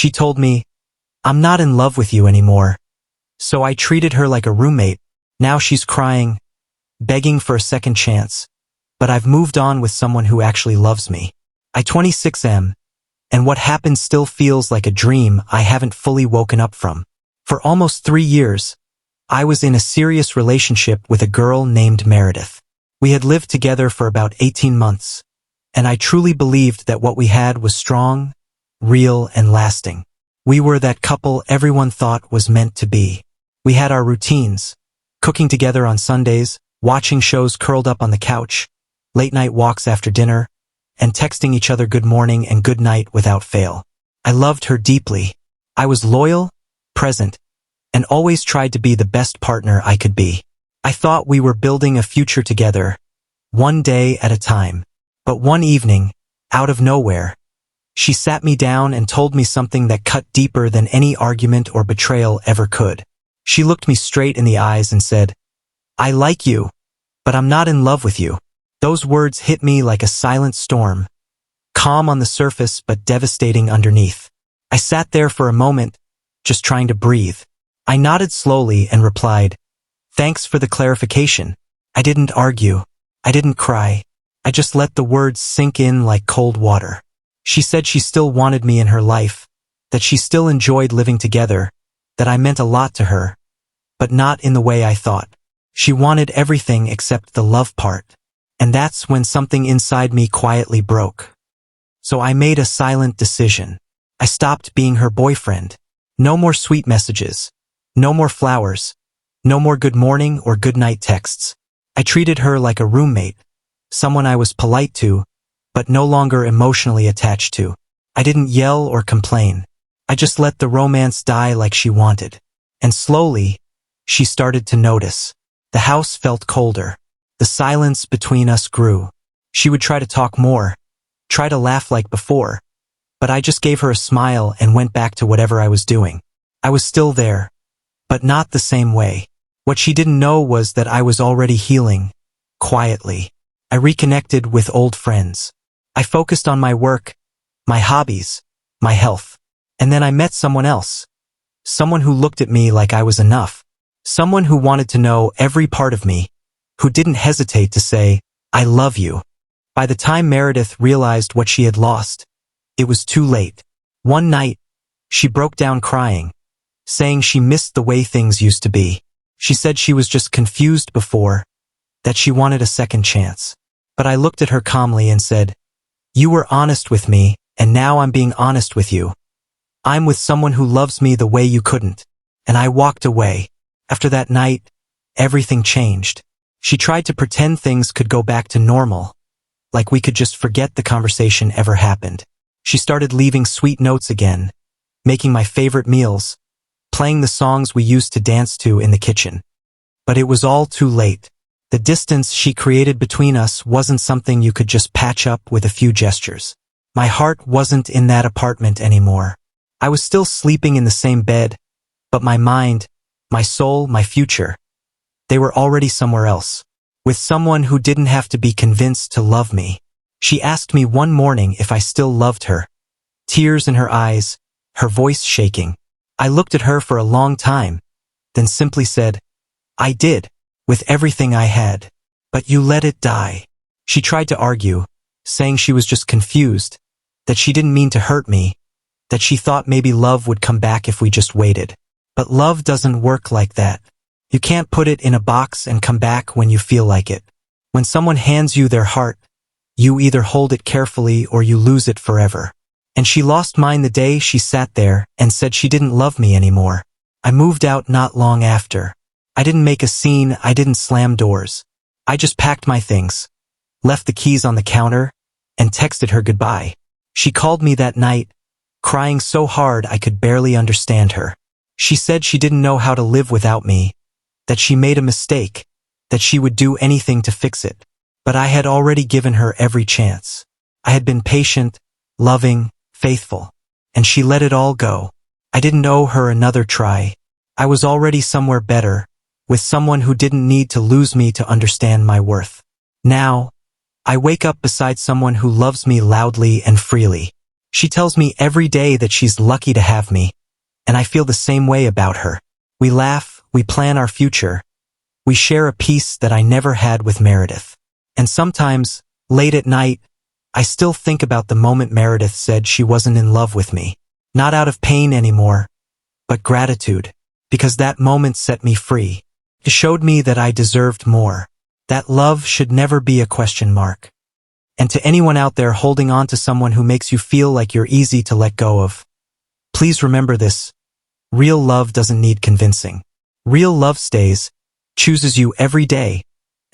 She told me, "I'm not in love with you anymore." So I treated her like a roommate. Now she's crying, begging for a second chance. But I've moved on with someone who actually loves me. I 26 am, and what happened still feels like a dream I haven't fully woken up from. For almost 3 years, I was in a serious relationship with a girl named Meredith. We had lived together for about 18 months, and I truly believed that what we had was strong, real, and lasting. We were that couple everyone thought was meant to be. We had our routines, cooking together on Sundays, watching shows curled up on the couch, late-night walks after dinner, and texting each other good morning and good night without fail. I loved her deeply. I was loyal, present, and always tried to be the best partner I could be. I thought we were building a future together, one day at a time. But one evening, out of nowhere, she sat me down and told me something that cut deeper than any argument or betrayal ever could. She looked me straight in the eyes and said, "I like you, but I'm not in love with you." Those words hit me like a silent storm, calm on the surface but devastating underneath. I sat there for a moment, just trying to breathe. I nodded slowly and replied, "Thanks for the clarification." I didn't argue. I didn't cry. I just let the words sink in like cold water. She said she still wanted me in her life, that she still enjoyed living together, that I meant a lot to her, but not in the way I thought. She wanted everything except the love part. And that's when something inside me quietly broke. So I made a silent decision. I stopped being her boyfriend. No more sweet messages. No more flowers. No more good morning or good night texts. I treated her like a roommate, someone I was polite to, but no longer emotionally attached to. I didn't yell or complain. I just let the romance die like she wanted. And slowly, she started to notice. The house felt colder. The silence between us grew. She would try to talk more, try to laugh like before, but I just gave her a smile and went back to whatever I was doing. I was still there, but not the same way. What she didn't know was that I was already healing, quietly. I reconnected with old friends. I focused on my work, my hobbies, my health. And then I met someone else. Someone who looked at me like I was enough. Someone who wanted to know every part of me, who didn't hesitate to say, "I love you." By the time Meredith realized what she had lost, it was too late. One night, she broke down crying, saying she missed the way things used to be. She said she was just confused before, that she wanted a second chance. But I looked at her calmly and said, "You were honest with me, and now I'm being honest with you. I'm with someone who loves me the way you couldn't." And I walked away. After that night, everything changed. She tried to pretend things could go back to normal, like we could just forget the conversation ever happened. She started leaving sweet notes again, making my favorite meals, playing the songs we used to dance to in the kitchen. But it was all too late. The distance she created between us wasn't something you could just patch up with a few gestures. My heart wasn't in that apartment anymore. I was still sleeping in the same bed, but my mind, my soul, my future, they were already somewhere else, with someone who didn't have to be convinced to love me. She asked me one morning if I still loved her, tears in her eyes, her voice shaking. I looked at her for a long time, then simply said, "I did, with everything I had. But you let it die." She tried to argue, saying she was just confused, that she didn't mean to hurt me, that she thought maybe love would come back if we just waited. But love doesn't work like that. You can't put it in a box and come back when you feel like it. When someone hands you their heart, you either hold it carefully or you lose it forever. And she lost mine the day she sat there and said she didn't love me anymore. I moved out not long after. I didn't make a scene, I didn't slam doors. I just packed my things, left the keys on the counter, and texted her goodbye. She called me that night, crying so hard I could barely understand her. She said she didn't know how to live without me, that she made a mistake, that she would do anything to fix it. But I had already given her every chance. I had been patient, loving, faithful, and she let it all go. I didn't owe her another try. I was already somewhere better, with someone who didn't need to lose me to understand my worth. Now, I wake up beside someone who loves me loudly and freely. She tells me every day that she's lucky to have me, and I feel the same way about her. We laugh, we plan our future. We share a peace that I never had with Meredith. And sometimes, late at night, I still think about the moment Meredith said she wasn't in love with me. Not out of pain anymore, but gratitude. Because that moment set me free. It showed me that I deserved more. That love should never be a question mark. And to anyone out there holding on to someone who makes you feel like you're easy to let go of, please remember this. Real love doesn't need convincing. Real love stays, chooses you every day,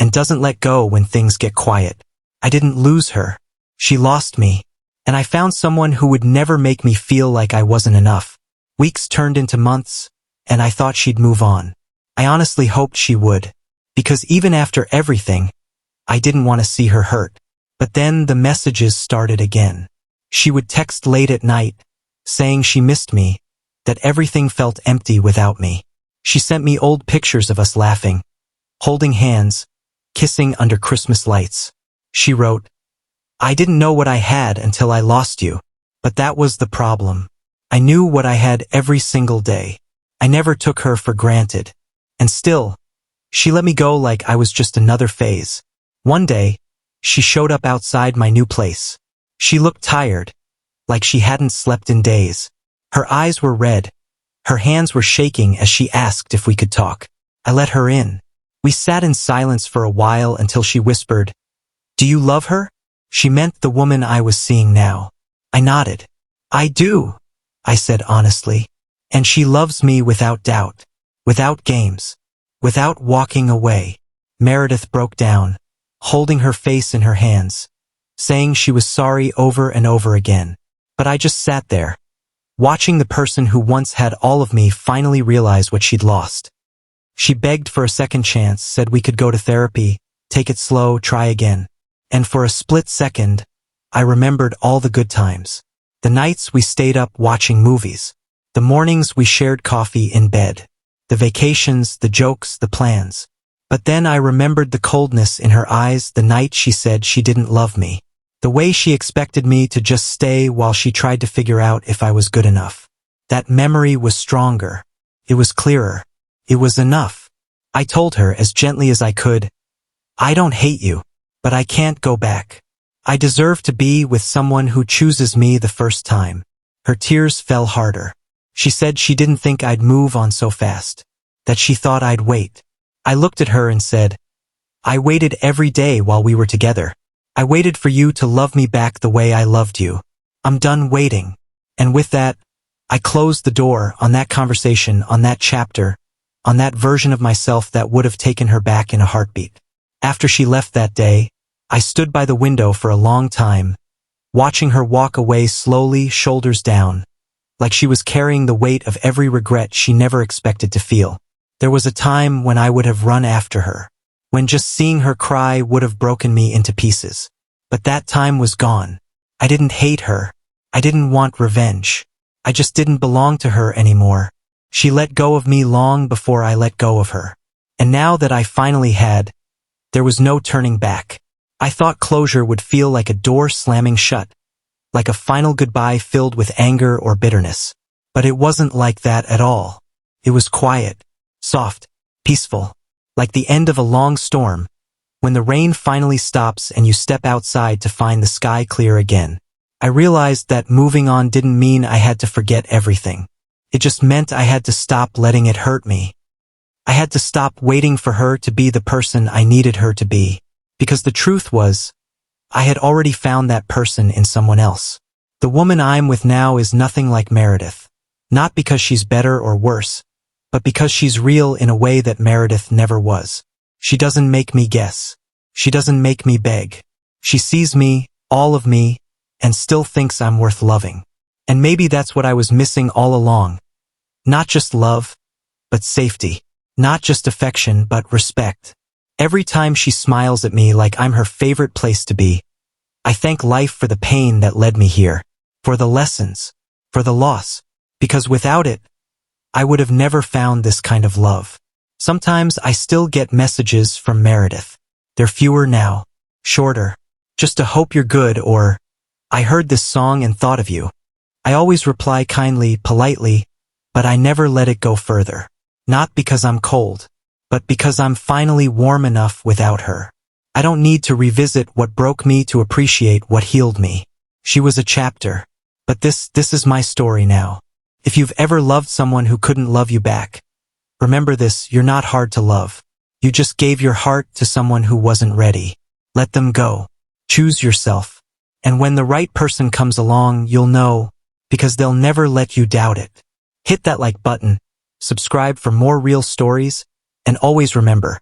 and doesn't let go when things get quiet. I didn't lose her. She lost me. And I found someone who would never make me feel like I wasn't enough. Weeks turned into months, and I thought she'd move on. I honestly hoped she would. Because even after everything, I didn't want to see her hurt. But then the messages started again. She would text late at night, saying she missed me, that everything felt empty without me. She sent me old pictures of us laughing, holding hands, kissing under Christmas lights. She wrote, "I didn't know what I had until I lost you, but that was the problem. I knew what I had every single day. I never took her for granted. And still, she let me go like I was just another phase." One day, she showed up outside my new place. She looked tired, like she hadn't slept in days. Her eyes were red. Her hands were shaking as she asked if we could talk. I let her in. We sat in silence for a while until she whispered, "Do you love her?" She meant the woman I was seeing now. I nodded. "I do," I said honestly. "And she loves me without doubt, without games, without walking away." Meredith broke down, holding her face in her hands, saying she was sorry over and over again. But I just sat there, watching the person who once had all of me finally realize what she'd lost. She begged for a second chance, said we could go to therapy, take it slow, try again. And for a split second, I remembered all the good times. The nights we stayed up watching movies. The mornings we shared coffee in bed. The vacations, the jokes, the plans. But then I remembered the coldness in her eyes the night she said she didn't love me. The way she expected me to just stay while she tried to figure out if I was good enough. That memory was stronger. It was clearer. It was enough. I told her as gently as I could, "I don't hate you, but I can't go back. I deserve to be with someone who chooses me the first time." Her tears fell harder. She said she didn't think I'd move on so fast, that she thought I'd wait. I looked at her and said, "I waited every day while we were together. I waited for you to love me back the way I loved you. I'm done waiting." And with that, I closed the door on that conversation, on that chapter, on that version of myself that would have taken her back in a heartbeat. After she left that day, I stood by the window for a long time, watching her walk away slowly, shoulders down, like she was carrying the weight of every regret she never expected to feel. There was a time when I would have run after her, when just seeing her cry would have broken me into pieces. But that time was gone. I didn't hate her. I didn't want revenge. I just didn't belong to her anymore. She let go of me long before I let go of her. And now that I finally had, there was no turning back. I thought closure would feel like a door slamming shut, like a final goodbye filled with anger or bitterness. But it wasn't like that at all. It was quiet, soft, peaceful, like the end of a long storm, when the rain finally stops and you step outside to find the sky clear again. I realized that moving on didn't mean I had to forget everything. It just meant I had to stop letting it hurt me. I had to stop waiting for her to be the person I needed her to be, because the truth was, I had already found that person in someone else. The woman I'm with now is nothing like Meredith, not because she's better or worse, but because she's real in a way that Meredith never was. She doesn't make me guess. She doesn't make me beg. She sees me, all of me, and still thinks I'm worth loving. And maybe that's what I was missing all along. Not just love, but safety. Not just affection, but respect. Every time she smiles at me like I'm her favorite place to be, I thank life for the pain that led me here, for the lessons, for the loss, because without it, I would have never found this kind of love. Sometimes I still get messages from Meredith. They're fewer now, shorter. Just a hope you're good or I heard this song and thought of you. I always reply kindly, politely, but I never let it go further. Not because I'm cold, but because I'm finally warm enough without her. I don't need to revisit what broke me to appreciate what healed me. She was a chapter, but this is my story now. If you've ever loved someone who couldn't love you back, remember this: you're not hard to love. You just gave your heart to someone who wasn't ready. Let them go. Choose yourself. And when the right person comes along, you'll know, because they'll never let you doubt it. Hit that like button, subscribe for more real stories, and always remember,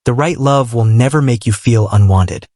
the right love will never make you feel unwanted.